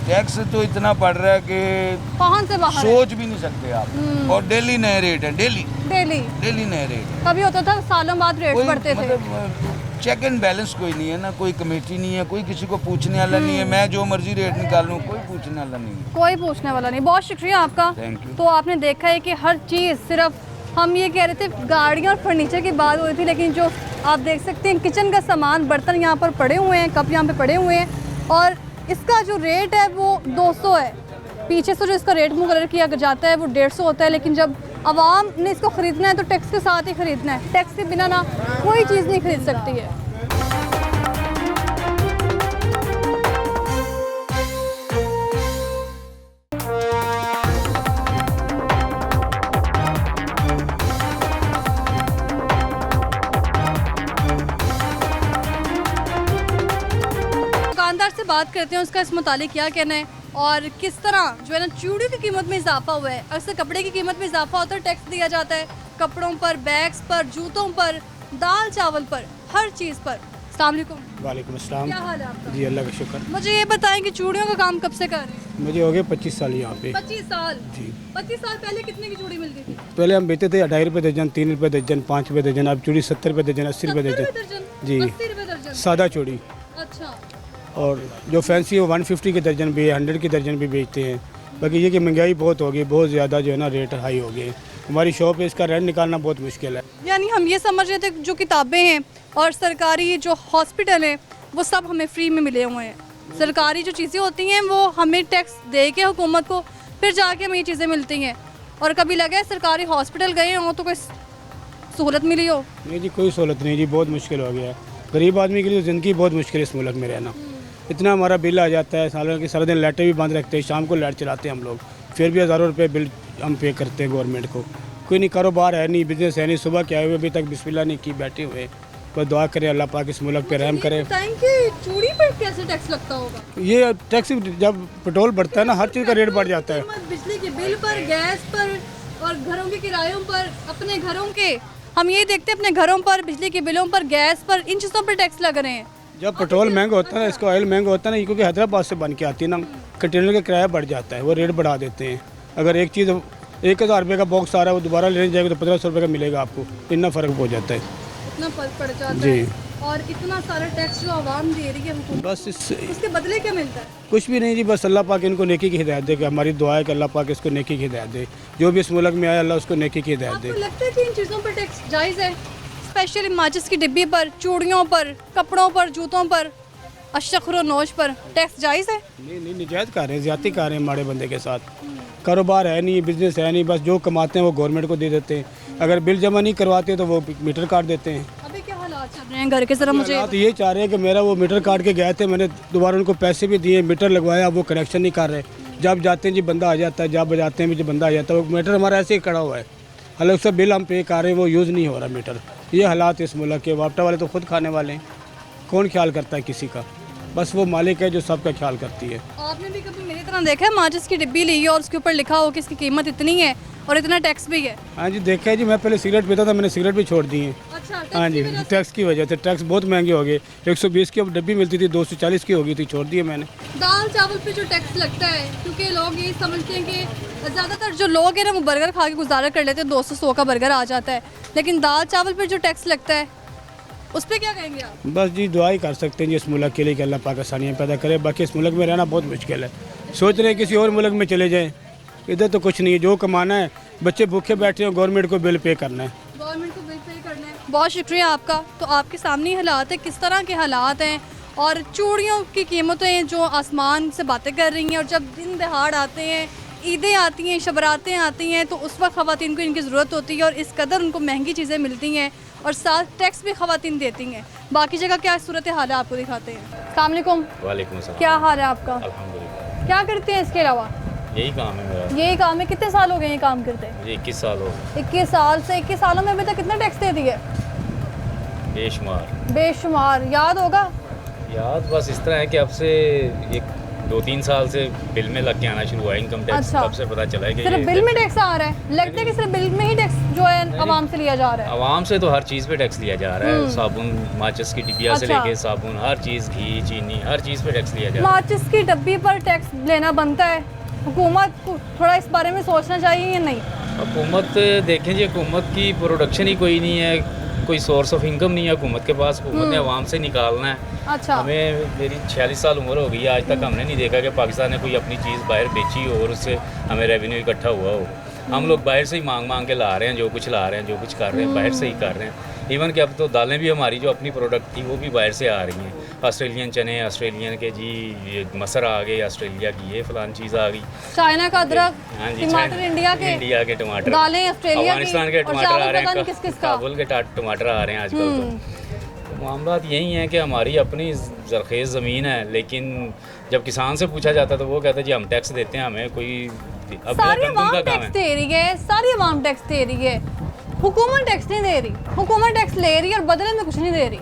टैक्स तो इतना पड़ रहा है कि कौन से बाहर है? सोच भी नहीं सकते आप। और डेली नए रेट है, डेली डेली नए रेट है। कभी होता था सालों बाद रेट कोई बढ़ते थे। मतलब चेक एंड बैलेंस कोई नहीं है ना, कोई कमेटी नहीं है, कोई किसी को पूछने वाला नहीं है। मैं जो मर्जी रेट निकालूं कोई पूछने वाला नहीं है। कोई पूछने वाला नहीं। बहुत शुक्रिया आपका। Thank you। तो आपने देखा है कि हर चीज़, सिर्फ हम ये कह रहे थे गाड़ियाँ और फर्नीचर की बात हो रही थी, लेकिन जो आप देख सकते हैं किचन का सामान, बर्तन यहाँ पर पड़े हुए हैं, कप यहाँ पे पड़े हुए हैं, और इसका जो रेट है वो 200 है। पीछे से जो इसका रेट मुकर्रर किया जाता है वो 150 होता है, लेकिन जब आवाम ने इसको ख़रीदना है तो टैक्स के साथ ही ख़रीदना है। टैक्स के बिना ना कोई चीज़ नहीं खरीद सकती है। बात करते हैं उसका इस मुतालिक क्या कहना है और किस तरह जो है ना चूड़ियों की कीमत में इजाफा हुआ है। अक्सर कपड़े की कीमत में इजाफा होता है, टैक्स दिया जाता है कपड़ों पर, बैग्स पर, जूतों पर, दाल चावल पर, हर चीज़ पर। अस्सलाम वालेकुम। वालेकुम अस्सलाम। क्या हाल है आपका? जी अल्लाह का शुक्र। मुझे ये बताएं कि चूड़ियों का काम कब से कर रहे हैं? मुझे हो गए 25 साल यहाँ पे। 25 साल। जी। 25 साल पहले कितने की चूड़ी मिलती थी? पहले हम बेचते थे 2.5 रुपये दर्जन, 3 रुपये दर्जन, 5 रुपये दर्जन। अब चूड़ी 70 रुपये दर्जन, 80 रुपये 70 दर्जन। दर्जन? जी। 80 रुपए दर्जन। सादा चूड़ी। अच्छा। और जो फैंसी है वो 150 के दर्जन भी है, 100 के दर्जन भी बेचते हैं। बाकी ये कि महंगाई बहुत हो गई, बहुत ज़्यादा जो है ना रेट हाई हो गए। हमारी शॉप है, इसका रेंट निकालना बहुत मुश्किल है। यानी हम ये समझ रहे थे जो किताबें हैं और सरकारी जो हॉस्पिटल है वो सब हमें फ्री में मिले हुए हैं। सरकारी जो चीज़ें होती हैं वो हमें टैक्स दे के हुकूमत को फिर जाके हमें ये चीज़ें मिलती हैं। और कभी लगा है सरकारी हॉस्पिटल गए हों तो कोई सहूलत मिली हो? नहीं जी, कोई सहूलत नहीं जी, बहुत मुश्किल हो गया है। गरीब आदमी के लिए ज़िंदगी बहुत मुश्किल है इस मुल्क में रहना। इतना हमारा बिल आ जाता है, सालों की सारा दिन लाइटें भी बंद रखते हैं, शाम को लाइट चलाते हैं हम लोग, फिर भी हज़ारों रुपये बिल हम पे करते हैं गवर्नमेंट को। कोई नहीं, कारोबार है नहीं, बिजनेस है नहीं। सुबह के आए हुए अभी तक बिस्मिल्लाह नहीं की, बैठे हुए। बस दुआ करें अल्लाह पाक इस मुल्क पे रहम करे। चूड़ी पर कैसे टैक्स लगता होगा? ये टैक्स जब पेट्रोल बढ़ता है ना, हर चीज़ का रेट बढ़ जाता है। बिजली के बिल पर, गैस पर और घरों के किरायों पर, अपने घरों के हम ये देखते हैं अपने घरों पर, बिजली के बिलों पर, गैस पर, इन चीज़ों पर टैक्स लग रहे हैं। जब पेट्रोल महंगा होता है ना, इसका ऑयल महंगा होता है ना, क्योंकि हैदराबाद से बन के आती है ना, कंटेनर का किराया बढ़ जाता है, वो रेट बढ़ा देते हैं। अगर एक चीज़ 1000 रुपये का बॉक्स आ रहा है, वो दोबारा लेने जाएगा तो 1500 रुपये का मिलेगा आपको। इतना फ़र्क हो जाता है, इतना फर्क पड़ जाता जी। है। और इतना सारा टैक्स जो आवाम दे रही है हुकूमत, बस उसके बदले क्या मिलता है? कुछ भी नहीं जी, बस अल्लाह पाक इनको नेकी की हिदायत दे। कि हमारी दुआ है कि अल्लाह पाक इसको नेकी की हिदायत दे। जो भी इस मुल्क में आया अल्लाह उसको नेकी की हिदायत दे। आपको लगता है कि इन चीज़ों पर टैक्स जायज़ है? स्पेशली माचिस की डिब्बी पर, चूड़ियों पर, कपड़ों पर, जूतों पर, अशखर और नोश पर टैक्स जायज़ है? नहीं, निजायज़ कर रहे हैं, ज़्यादती कर रहे हैं हमारे बंदे के साथ। कारोबार है नहीं, बिजनेस है नहीं, बस जो कमाते हैं वो गवर्नमेंट को दे देते हैं। अगर बिल जमा नहीं करवाते तो वो मीटर काट देते हैं। अभी क्या हालात चल रहे हैं घर के? जरा मुझे तो ये चाह रहे हैं कि मेरा वो मीटर काट के गए थे, मैंने दोबारा उनको पैसे भी दिए, मीटर लगवाया, वो कनेक्शन नहीं कर रहे। जब जाते हैं जी बंदा आ जाता है, जब बजाते हैं भी जी बंदा आ जाता है। वो मीटर हमारा ऐसे ही खड़ा हुआ है, हालांकि उसका बिल हम पे कर रहे हैं, वो यूज़ नहीं हो रहा मीटर। ये हालात इस मुल्क के। वापटा वाले तो खुद खाने वाले हैं, कौन ख्याल करता है किसी का? बस वो मालिक है जो सबका ख्याल करती है। आपने भी कभी मेरी तरह देखा है माचिस की डिब्बी ली है और उसके ऊपर लिखा हो कि इसकी कीमत इतनी है और इतना टैक्स भी है? हाँ जी, देखा है जी। मैं पहले सिगरेट पीता था, मैंने सिगरेट भी छोड़ दी है। अच्छा, हाँ जी, टैक्स की वजह से। टैक्स बहुत महंगे हो गए। 120 की अब डब्बी मिलती थी, 240 की हो गई थी, छोड़ दी है मैंने। दाल चावल पे जो टैक्स लगता है, क्योंकि लोग ये समझते हैं कि ज़्यादातर जो लोग हैं ना वो बर्गर खा के गुजारा कर लेते हैं, 200 का बर्गर आ जाता है, लेकिन दाल चावल पे जो टैक्स लगता है उस पर क्या कहेंगे आप? बस जी दुआ ही कर सकते हैं जी इस मुल्क के लिए कि अल्लाह पाक आसानियाँ पैदा करे। बाकी इस मुल्क में रहना बहुत मुश्किल है। सोच रहे हैं किसी और मुल्क में चले जाएं, इधर तो कुछ नहीं है। जो कमाना है, बच्चे भूखे बैठे हैं, गवर्नमेंट को बिल पे करना है। गवर्नमेंट को बिल पे करना है। बहुत शुक्रिया आपका। तो आपके सामने ही हालात है, किस तरह के हालात हैं और चूड़ियों की कीमतें जो आसमान से बातें कर रही हैं। और जब दिन दहाड़ आते हैं, ईदें आती हैं, शबरातें आती हैं, तो उस वक्त ख़वातीन को इनकी ज़रूरत होती है और इस कदर उनको महंगी चीज़ें मिलती हैं और साथ टैक्स भी ख़वातीन देती हैं। बाकी जगह क्या सूरत हाल है आपको दिखाते हैं। अस्सलाम वालेकुम। वालेकुम अस्सलाम। क्या हाल है आपका? अल्हम्दुलिल्लाह। क्या करते हैं इसके अलावा? यही काम है मेरा। यही काम है। कितने साल हो गए ये काम करते हैं? मुझे 21 साल हो गए। 21 साल से। 21 सालों में अभी तक कितना टैक्स दे दिया? बेशुमार। बेशुमार। याद होगा? याद बस इस तरह है कि अब से एक 2-3 साल से बिल में लग के आना शुरू हुआ इनकम टैक्स। अच्छा। तब से पता चला है कि सिर्फ बिल में टैक्स आ रहा है? लगता है कि सिर्फ बिल में ही टैक्स जो है आवाम से लिया जा रहा है। आवाम से तो हर चीज़ पे टैक्स लिया जा रहा है। साबुन, माचिस की डिबिया से अच्छा। लेके साबुन, हर चीज़, घी, चीनी, हर चीज़ पे टैक्स लिया जा रहा है। माचिस की डब्बी पर टैक्स लेना बनता है। हुकूमत को थोड़ा इस बारे में सोचना चाहिए या नहीं? हुकूमत देखें जी, हुकूमत की प्रोडक्शन ही कोई नहीं है, कोई सोर्स ऑफ इनकम नहीं है हुकूमत के पास। हुकूमत ने आवाम से निकालना है। अच्छा। हमें, मेरी 46 साल उम्र हो गई है, आज तक हमने नहीं देखा कि पाकिस्तान ने कोई अपनी चीज़ बाहर बेची हो और उससे हमें रेवेन्यू इकट्ठा हुआ हो। हम लोग बाहर से ही मांग मांग के ला रहे हैं, जो कुछ ला रहे हैं, जो कुछ कर रहे हैं बाहर से ही कर रहे हैं। इवन कि अब तो दालें भी हमारी जो अपनी प्रोडक्ट थी वो भी बाहर से आ रही हैं। ऑस्ट्रेलियन चने, ऑस्ट्रेलियन के जी ये मसर आ गए, ऑस्ट्रेलिया की ये फलान चीज़ आ गई, चाइना का अदरक, हाँ जी, टमाटर इंडिया के टमाटर, दालें ऑस्ट्रेलिया की, अफगानिस्तान के और टमाटर आ चावल रहे पता नहीं हैं, किस-किस का। काबुल के टमाटर आ रहे हैं आजकल। तो मामला यही है कि हमारी अपनी ज़रख़ेज़ ज़मीन है, लेकिन जब किसान से पूछा जाता है तो वो कहते हैं जी हम टैक्स देते हैं, हमें कोई सारी आवाम टैक्स दे रही है, सारी आवाम टैक्स दे रही है, हुकूमत टैक्स नहीं दे रही। हुकूमत टैक्स ले रही है और बदले में कुछ नहीं दे रही।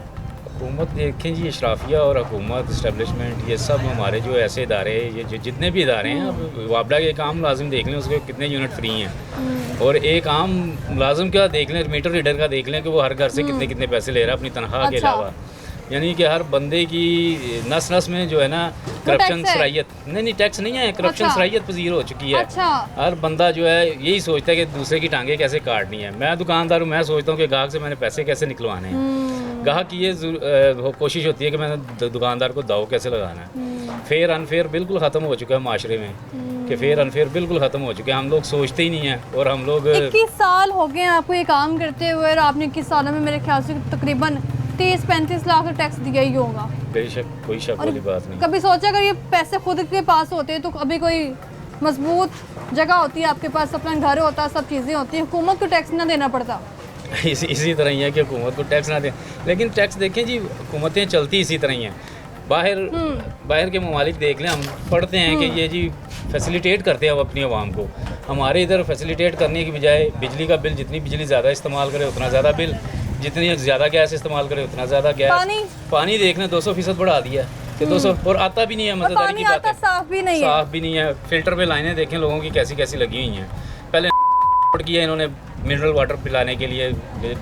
हुकूमत देखें जी, अशराफिया और हुकूमत इस्टेब्लिशमेंट ये सब हमारे जो ऐसे इदारे, ये जो जितने भी इदारे हैं, अब वाबला के एक आम मुलाजिम देख लें उसके कितने यूनिट फ्री हैं, और एक आम मुलाजिम का देख लें, मीटर रीडर का देख लें कि वो हर घर से कितने कितने पैसे ले रहा है अपनी तनख्वाह के अलावा। यानी कि हर बंदे की नस नस में जो है ना करप्शन सराहियत, नहीं टैक्स नहीं है, करप्शन सराहियत पजीर हो चुकी है। हर बंदा जो है यही सोचता है कि दूसरे की टांगे कैसे काटनी है। मैं दुकानदार हूँ, मैं सोचता हूँ कि ग्राहक से मैंने पैसे कैसे निकलवाने हैं। ग्राहक की ये कोशिश होती है कि मैंने दुकानदार को दाव कैसे लगाना है। फेयर अनफेयर बिल्कुल ख़त्म हो चुका है माशरे में, कि फेयर अनफेयर बिल्कुल ख़त्म हो चुके हैं। हम लोग सोचते ही नहीं हैं, और हम लोग 21 साल हो गए आपको ये काम करते हुए, और आपने 21 सालों में मेरे ख्याल से तकरीबन 30-35 लाख का टैक्स दिया ही होगा। बेशक, कोई शक वाली बात नहीं। कभी सोचा अगर ये पैसे खुद के पास होते तो अभी कोई मजबूत जगह होती है आपके पास, अपना घर होता, सब चीज़ें होती हैं, हुकूमत को टैक्स ना देना पड़ता। इसी तरह ही है कि हुकूमत को टैक्स ना दें, लेकिन टैक्स देखें जी, हुकूमतें चलती इसी तरह ही हैं। बाहर के ममालिक देख लें, हम पढ़ते हैं कि ये जी फैसिलिटेट करते हैं अब अपनी आवाम को। हमारे इधर फैसिलिटेट करने की बजाय बिजली का बिल, जितनी बिजली ज़्यादा इस्तेमाल करे उतना ज़्यादा बिल, जितनी ज़्यादा गैस इस्तेमाल करे उतना ज़्यादा गैस। पानी देख लें 200% बढ़ा दिया कि 200, और आता भी नहीं है, मज़ेदारी की बात है, साफ़ भी नहीं है। फिल्टर पे लाइनें देखें लोगों की कैसी कैसी लगी हुई हैं। पहले किया इन्होंने मिनरल वाटर पिलाने के लिए,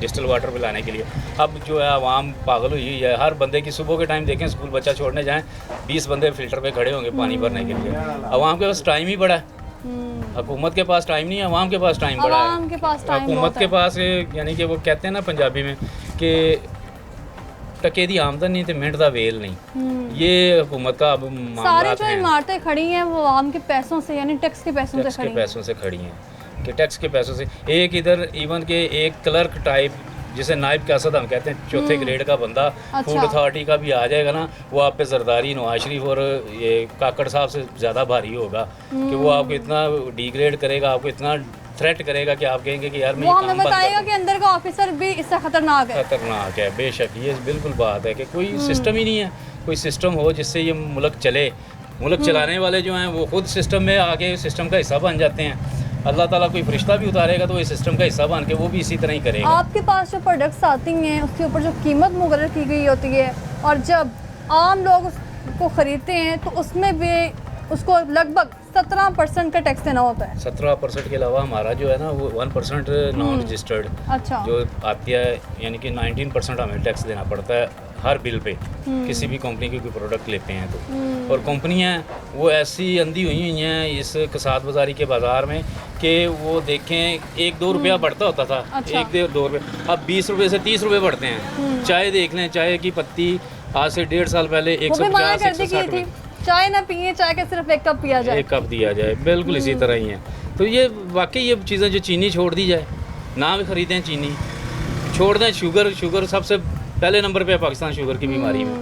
डिस्टिल वाटर पिलाने के लिए। अब जो है आवाम पागल हुई है। हर बंदे की सुबह के टाइम देखें, स्कूल बच्चा छोड़ने जाएं, 20 बंदे फिल्टर पे खड़े होंगे पानी भरने के लिए। आवाम के पास टाइम ही बड़ा है, हुकूमत के पास टाइम नहीं है, आवाम के पास टाइम बड़ा है। हुकूमत के पास यानी कि वो कहते हैं ना पंजाबी में कि टके दी आमदन नहीं तो मिनट दा वेल नहीं। ये हुकूमत का अब सारे जो इमारतें खड़ी हैं वो आवाम के पैसों से, यानी टैक्स के पैसों से खड़ी हैं, कि टैक्स के पैसों से। एक इधर इवन के एक क्लर्क टाइप, जिसे नायब कैसद हम कहते हैं, चौथे ग्रेड का बंदा फूड अथॉरिटी का भी आ जाएगा ना, वो आप पे जरदारी, नवाज शरीफ और ये काकड़ साहब से ज़्यादा भारी होगा, कि वो आपको इतना डिग्रेड करेगा, आपको इतना थ्रेट करेगा कि आप कहेंगे कि यार मैं हमें बताएगा कि अंदर का ऑफिसर भी इससे खतरनाक है। बेशक, ये बिल्कुल बात है कि कोई सिस्टम ही नहीं है। कोई सिस्टम हो जिससे ये मुल्क चले। मुल्क चलाने वाले जो हैं वो खुद सिस्टम में आके सिस्टम का हिस्सा बन जाते हैं। अल्लाह ताला कोई फरिश्ता भी उतारेगा तो इस सिस्टम का हिस्सा बन के वो भी इसी तरह ही करेगा। आपके पास जो प्रोडक्ट्स आती हैं उसके ऊपर जो कीमत मुकर्रर की गई होती है, और जब आम लोग उसको ख़रीदते हैं तो उसमें भी उसको लगभग 17% का टैक्स देना होता है। 17% के अलावा हमारा जो है ना वो 1% नॉन रजिस्टर्ड जो आती है, यानी कि 19% हमें टैक्स देना पड़ता है हर बिल पे, किसी भी कंपनी की कोई प्रोडक्ट लेते हैं तो। और कंपनियां वो ऐसी अंधी हुई हैं इस कसाद बाजारी के बाज़ार में कि वो देखें 1-2 रुपया बढ़ता होता था, 1-2 रुपये, अब 20 रुपये से 30 रुपये बढ़ते हैं। चाय देख लें, चाय की पत्ती आज से 1.5 साल पहले 150-160 चाय ना पिए, चाय के सिर्फ 1 कप पिया जाए, 1 कप दिया जाए, बिल्कुल इसी तरह ही है। तो ये वाकई ये चीज़ें जो चीनी छोड़ दी जाए, ना भी ख़रीदें चीनी, छोड़ दें शुगर सबसे पहले नंबर पे है पाकिस्तान शुगर की बीमारी में।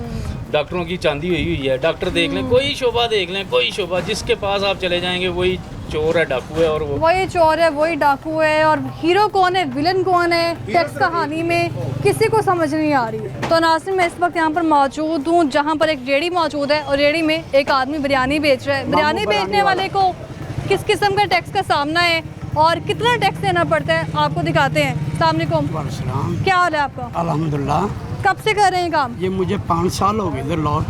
डॉक्टरों की चांदी हुई है, डॉक्टर देख लें, कोई शोबा देख लें, कोई शोबा जिसके पास आप चले जाएंगे वही चोर है, डाकू है, और वही चोर है, वही डाकू है। और हीरो कौन है, विलन कौन है टैक्स कहानी में, किसी को समझ नहीं आ रही है। तो नाज़रीन, मैं इस वक्त यहाँ पर मौजूद हूँ जहाँ पर एक रेहड़ी मौजूद है, और रेहड़ी में एक आदमी बिरयानी बेच रहा है। बिरयानी बेचने वाले को किस किस्म का टैक्स का सामना है और कितना टैक्स देना पड़ता है आपको दिखाते हैं। अस्सलाम वालेकुम, क्या हाल है आपका? अल्हम्दुलिल्लाह। कब से कर रहे हैं काम? ये मुझे 5 साल हो गए इधर लौट।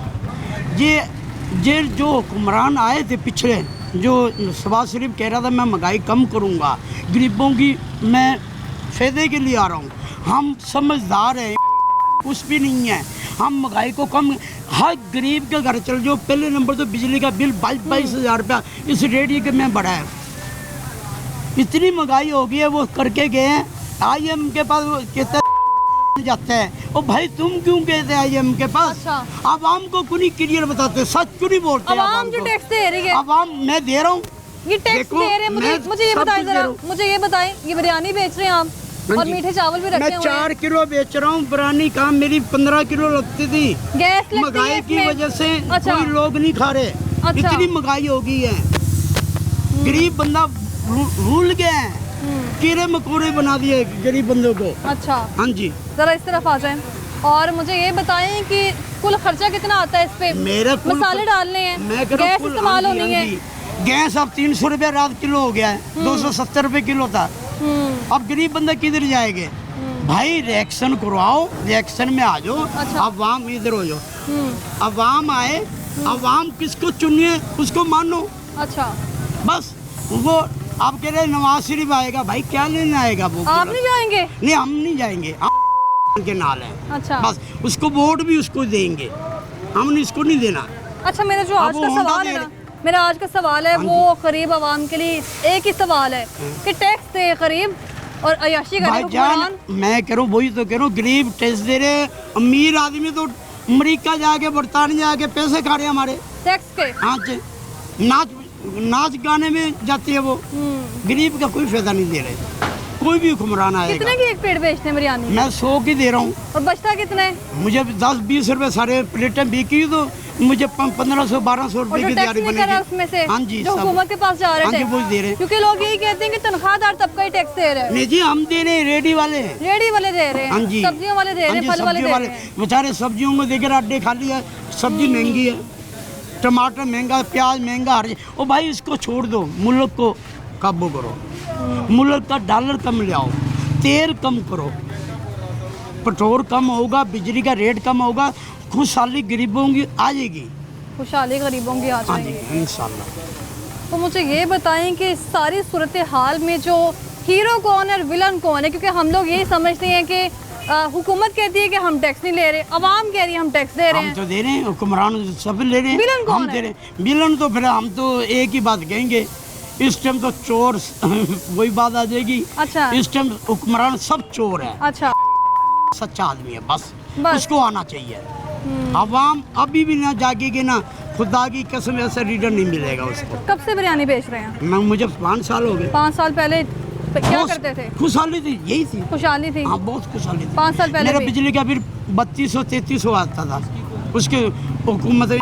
ये जो हुक्मरान आए थे पिछले, जो शहबाज शरीफ कह रहा था मैं महंगाई कम करूँगा, गरीबों की मैं फ़ायदे के लिए आ रहा हूँ, हम समझदार हैं, कुछ भी नहीं है, हम महंगाई को कम। हर गरीब के घर चल जाओ, पहले नंबर तो बिजली का बिल 22 हज़ार रुपया इस रेडियो के में बढ़ा है। इतनी महंगाई हो गई है, वो करके गए हैं IM के पास, वो कहते जाते हैं, ओ भाई तुम क्यों गए थे IM के पास? आवाम को क्यों नहीं क्लियर बताते, सच क्यों नहीं बोलते? आवाम जो टैक्स दे रही है, आवाम मैं दे रहा हूँ, ये टैक्स दे रहे हैं। मुझे ये बताएं जरा, मुझे ये बताएं, ये बिरयानी बेच रहे हैं आप और मीठे चावल भी रखे हुए हैं। मैं 4 किलो बेच रहा हूँ, बिरयानी का मेरी 15 किलो लगती थी, गैस महंगाई की वजह से कोई लोग नहीं खा रहे, इतनी महंगाई हो गई है, गरीब बंदा भूल गया है, कीड़े मकोड़े बना दिए गरीब बंदों को। अच्छा, हाँ जी, जरा इस तरफ आ जाएं और मुझे ये बताएं कि कुल खर्चा कितना आता है इस पे? मेरा मसाले डालने हैं, गैस इस्तेमाल होनी है। गैस अब 300 रुपये रात किलो हो गया है, 270 रुपये किलो था। अब गरीब बंदा किधर जाएंगे? भाई रिएक्शन करवाओ, रिएक्शन में आ जाओ। अच्छा। अवाम इधर हो जाओ, अवाम आए, अवाम किसको चुनिए उसको मानो। अच्छा, बस वो आप कह रहे नवाज शरीफ आएगा, भाई क्या लेने आएगा वो? आप नहीं जाएंगे? नहीं, हम नहीं जाएंगे, हम के नाल हैं। अच्छा। बस उसको वोट भी उसको देंगे, हमने इसको नहीं देना। अच्छा, मेरा जो आज अब का वो होंडा सवाल है दे ना, मेरा आज का सवाल है वो गरीब आवाम के लिए एक ही सवाल है कि टैक्स दे गरीब और अयाशी करे भाईजान, हुक्मरान। मैं कह रहा हूँ वही तो कह रहा हूँ, गरीब टैक्स दे रहे, अमीर आदमी तो अमेरिका जाके बरतानिया जाके पैसे खा रहे हैं हमारे टैक्स के। हाँ जी, नाच गाने में जाती है वो। गरीब का कोई फायदा नहीं दे रहे, कोई भी हुक्मरान आएगा। कितने की एक प्लेट बेचते हैं बिरयानी? मैं 100 की दे रहा हूँ, और बचता कितने? मुझे 10-20 रुपए सारे प्लेटें बिकी तो मुझे 1500-1200 और रुपए जो की टैक्स दिहाड़ी नहीं कर रहा उसमें बनेगी। से हाँ जी, जो सब। हुकूमत के पास जा रहे हाँ थे, जी, वो दे रहे हैं। क्योंकि लोग यही कहते हैं कि तनख्वाहदार तबका ही टैक्स दे रहे हैं। नहीं जी, हम दे रहे हैं, रेडी वाले हैं। रेडी वाले दे रहे हाँ हैं, जी, सब्जियों वाले दे रहे हाँ हैं, जी, फल वाले सब्जियों दे रहे हैं। बेचारे सब्जियों को देकर अड्डे खाली है, सब्जी महंगी है, टमाटर महंगा, प्याज महंगा, हर ओ भाई इसको छोड़ दो, मुल्क को काबू करो, मुल्क का डॉलर कम ले आओ, तेल कम करो, पेट्रोल कम होगा, बिजली का रेट कम होगा, खुशहाली गरीबों की आ जाएगी। खुशहाली गरीबों की आ हाँ जी, जाएगी। इंशाल्लाह। तो मुझे ये बताएं कि इस सारी सूरत हाल में जो हीरो कौन है और विलन कौन है? क्योंकि हम लोग यही समझते हैं कि हुकूमत कहती है कि हम टैक्स नहीं ले रहे, अवाम कह रही है हम टैक्स दे रहे हम हैं। तो दे रहे हैं, हुक्मरान सब ले रहे हैं, विलन कौन हम है? दे रहे हैं। विलन तो फिर हम तो एक ही बात कहेंगे, इस टाइम तो चोर वही बात आ जाएगी। अच्छा। इस टाइम हुक्मरान सब चोर है, अच्छा, सच्चा आदमी है, बस बस। उसको आना चाहिए। अवाम अभी भी ना जागेगी ना, खुदा की कसम ऐसा रीडर नहीं मिलेगा उसको। कब से बिरयानी बेच रहे हैं? मुझे 5 साल हो गए। 5 साल पहले क्या बहुत करते थे? खुशहाली थी, यही थी, खुशहाली थी। हाँ बहुत खुशहाली थी। 5 साल पहले मेरा भी? बिजली का बिल 3200-3300 आता था उसके हुकूमत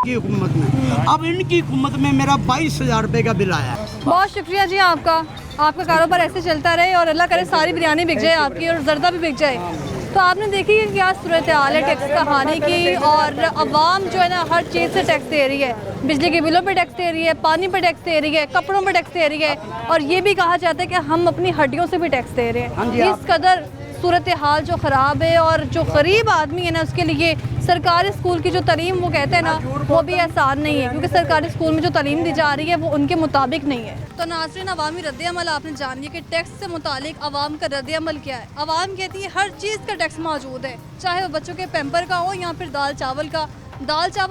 की हुकूमत में। अब इनकी हुकूमत में मेरा 22,000 रुपये का बिल आया। बहुत शुक्रिया जी आपका, आपका कारोबार ऐसे चलता रहे और अल्लाह करे सारी बिरयानी बिक जाए आपकी और जर्दा भी बिक जाए। तो आपने देखी कि क्या सूरत हाल है टैक्स कहानी की, और अवाम जो है ना हर चीज़ से टैक्स दे रही है, बिजली के बिलों पे टैक्स दे रही है, पानी पे टैक्स दे रही है, कपड़ों पे टैक्स दे रही है, और ये भी कहा जाता है कि हम अपनी हड्डियों से भी टैक्स दे रहे हाँ जी, हैं। इस कदर सूरत हाल जो ख़राब है, और जो गरीब आदमी है ना उसके लिए सरकारी स्कूल की जो तालीम वो कहते हैं ना वो भी आसान नहीं है, क्योंकि सरकारी स्कूल में जो तालीम दी जा रही है वो उनके मुताबिक नहीं है। तो नाज़रीन, अवामी रद्द-ए-अमल आपने जान लिया कि टैक्स से मुतालिक अवाम का रद्द-ए-अमल क्या है। अवाम कहती है हर चीज़ का टैक्स मौजूद है, चाहे वो बच्चों के पैम्पर का हो या फिर दाल चावल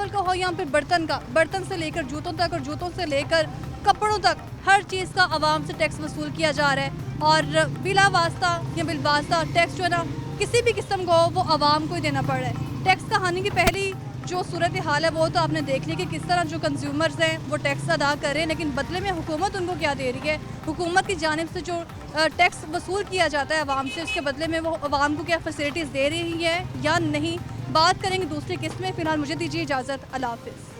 का हो या फिर बर्तन से लेकर जूतों तक, और जूतों से लेकर कपड़ों तक, हर चीज़ का अवाम से टैक्स वसूल किया जा रहा है। और बिला वास्ता या बिलवास्ता टैक्स जो है ना किसी भी किस्म को वो अवाम को ही देना पड़ रहा है। टैक्स कहानी की पहली जो सूरत हाल है वो तो आपने देख ली कि किस तरह जो कंज्यूमर्स हैं वो टैक्स अदा कर रहे हैं, लेकिन बदले में हुकूमत उनको क्या दे रही है। हुकूमत की जानिब से जो टैक्स वसूल किया जाता है अवाम से, उसके बदले में वो अवाम को क्या फैसिलिटीज़ दे रही है या नहीं, बात करेंगे दूसरी किस्त में। फ़िलहाल मुझे दीजिए इजाज़त, अल्लाह हाफ़िज़।